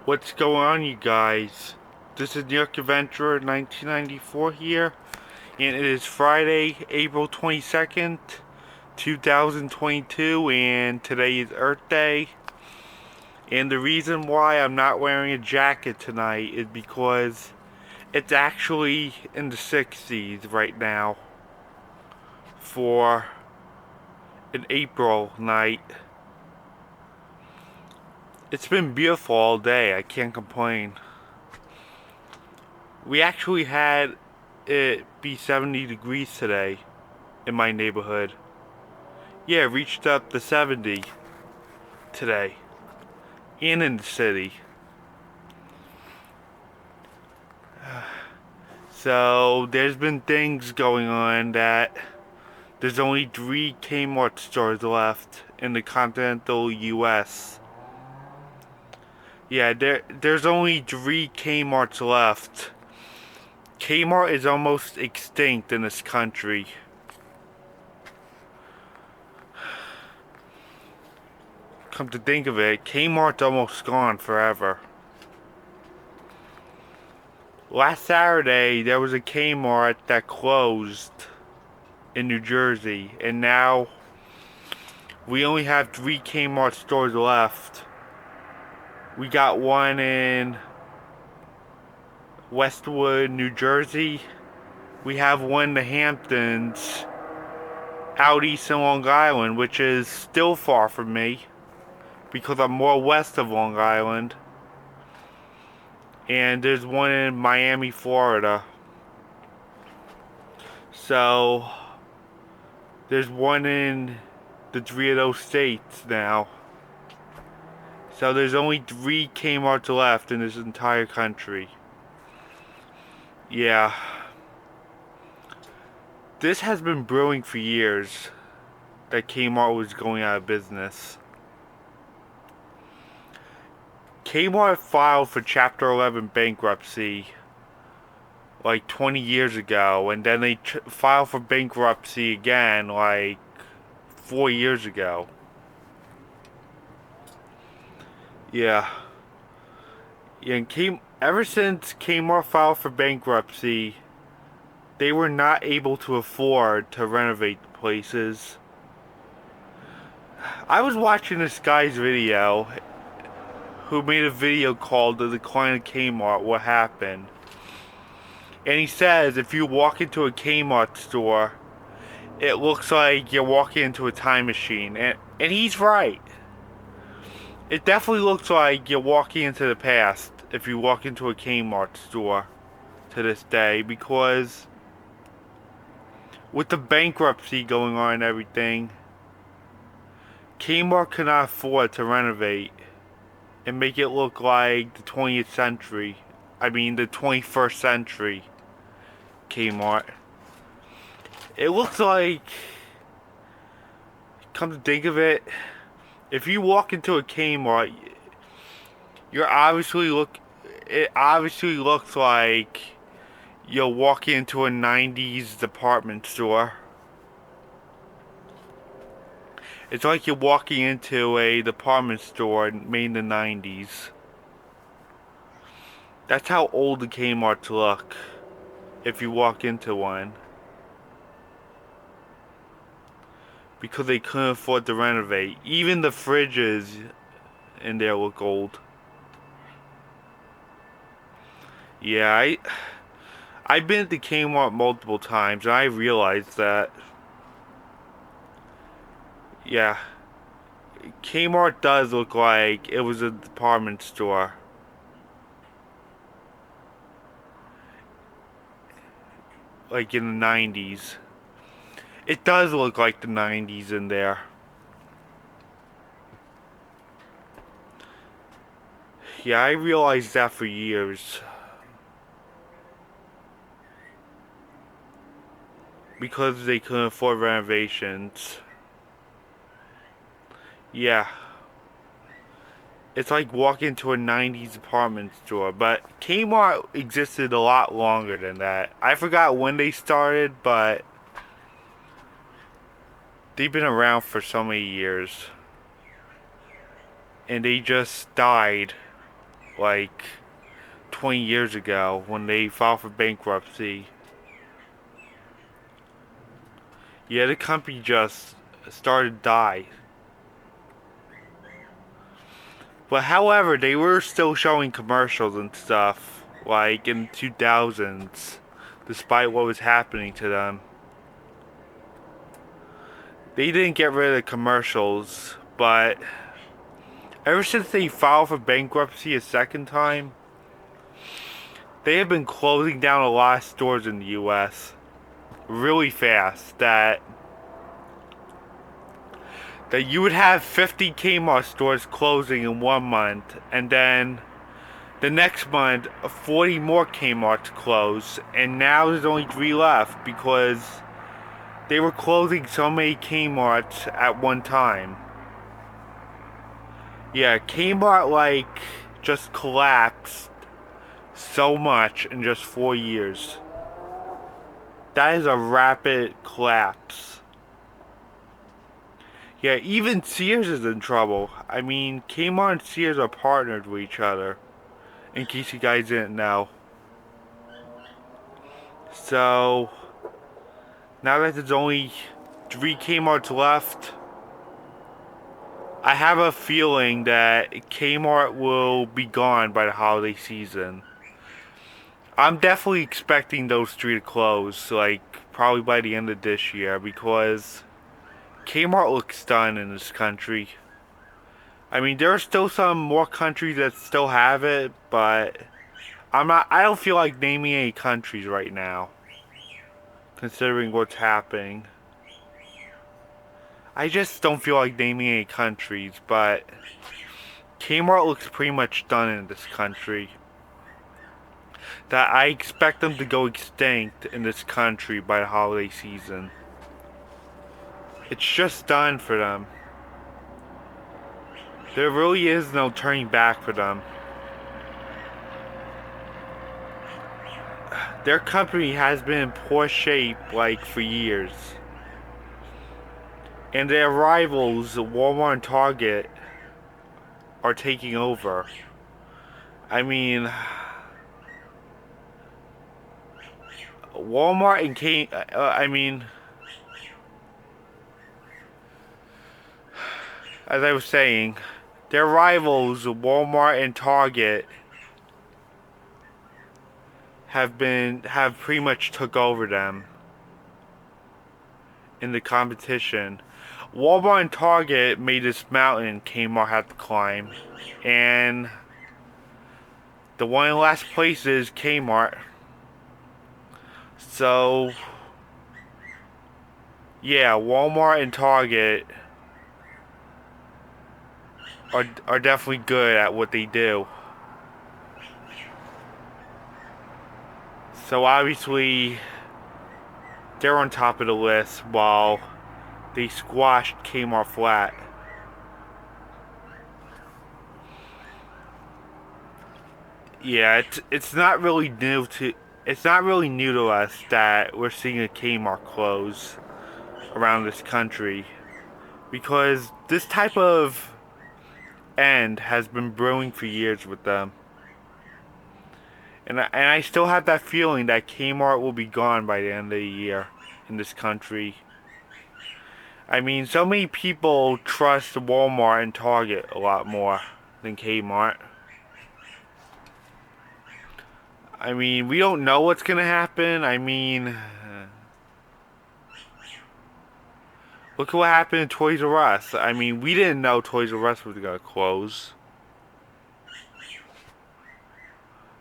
What's going on, you guys? This is New York Adventurer 1994 here, and it is Friday, April 22nd, 2022, and today is Earth Day. And the reason why I'm not wearing a jacket tonight is because it's actually in the 60s right now for an April night. It's been beautiful all day, I can't complain. We actually had it be 70 degrees today in my neighborhood. Yeah, it reached up to 70 today. And in the city. So there's been things going on that there's only 3 Kmart stores left in the continental US. Yeah, there's only 3 Kmarts left. Kmart is almost extinct in this country. Come to think of it, Kmart's almost gone forever. Last Saturday, there was a Kmart that closed in New Jersey, and now we only have 3 Kmart stores left. We got one in Westwood, New Jersey. We have one in the Hamptons, out east in Long Island, which is still far from me because I'm more west of Long Island. And there's one in Miami, Florida. So there's one in the 3 of those states now. So there's only 3 Kmarts left in this entire country. Yeah. This has been brewing for years that Kmart was going out of business. Kmart filed for Chapter 11 bankruptcy like 20 years ago, and then they filed for bankruptcy again like 4 years ago. Yeah. And ever since Kmart filed for bankruptcy, they were not able to afford to renovate the places. I was watching this guy's video who made a video called The Decline of Kmart, What Happened. And he says if you walk into a Kmart store, it looks like you're walking into a time machine. And he's right. It definitely looks like you're walking into the past if you walk into a Kmart store to this day, because with the bankruptcy going on and everything, Kmart cannot afford to renovate and make it look like the 20th century. I mean the 21st century Kmart. It looks like, come to think of it, if you walk into a Kmart, it obviously looks like you're walking into a 90s department store. It's like you're walking into a department store made in the 90s. That's how old the Kmarts look if you walk into one. Because they couldn't afford to renovate. Even the fridges in there look old. Yeah, I've been to Kmart multiple times and I realized that, yeah, Kmart does look like it was a department store. Like in the 90s. It does look like the 90s in there. Yeah, I realized that for years. Because they couldn't afford renovations. Yeah. It's like walking into a 90s department store. But Kmart existed a lot longer than that. I forgot when they started, but they've been around for so many years. And they just died like 20 years ago when they filed for bankruptcy. Yeah, the company just started to die. But however, they were still showing commercials and stuff, like in the 2000s, despite what was happening to them. They didn't get rid of the commercials, but ever since they filed for bankruptcy a second time, they have been closing down a lot of stores in the US really fast that you would have 50 Kmart stores closing in 1 month, and then the next month 40 more Kmart's close, and now there's only 3 left because they were closing so many Kmart's at one time. Yeah, Kmart like just collapsed so much in just 4 years. That is a rapid collapse. Yeah, even Sears is in trouble. I mean, Kmart and Sears are partnered with each other, in case you guys didn't know. So, now that there's only 3 Kmart's left, I have a feeling that Kmart will be gone by the holiday season. I'm definitely expecting those 3 to close, like, probably by the end of this year, because Kmart looks done in this country. I mean, there are still some more countries that still have it, but I don't feel like naming any countries right now, considering what's happening. I just don't feel like naming any countries, but Kmart looks pretty much done in this country. That I expect them to go extinct in this country by the holiday season. It's just done for them. There really is no turning back for them. Their company has been in poor shape like for years. And their rivals, Walmart and Target, are taking over. I mean, Walmart and as I was saying, their rivals, Walmart and Target, have pretty much took over them in the competition. Walmart and Target made this mountain Kmart had to climb, and the one in last place is Kmart. So, yeah, Walmart and Target are definitely good at what they do. So obviously, they're on top of the list while they squashed Kmart flat. Yeah, it's not really new to us that we're seeing a Kmart close around this country, because this type of end has been brewing for years with them. And I still have that feeling that Kmart will be gone by the end of the year in this country. I mean, so many people trust Walmart and Target a lot more than Kmart. I mean, we don't know what's gonna happen. I mean, look at what happened to Toys R Us. I mean, we didn't know Toys R Us was gonna close.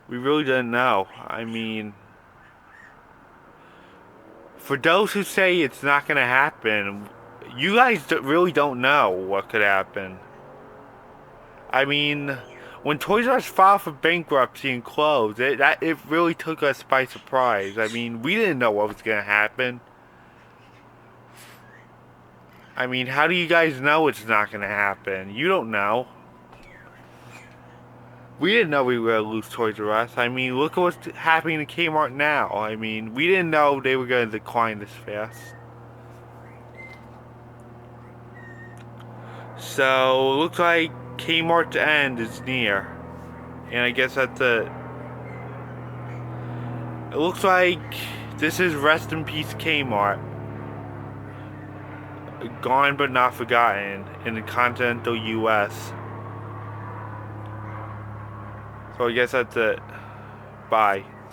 We really didn't know. I mean, for those who say it's not gonna happen, you guys really don't know what could happen. I mean, when Toys R Us filed for bankruptcy and closed, it really took us by surprise. I mean, we didn't know what was gonna happen. I mean, how do you guys know it's not gonna happen? You don't know. We didn't know we were gonna lose Toys R Us. I mean, look at what's happening to Kmart now. I mean, we didn't know they were gonna decline this fast. So, looks like Kmart's end is near. And I guess that's it. It looks like this is Rest in Peace Kmart. Gone but not forgotten in the continental US. So I guess that's it. Bye.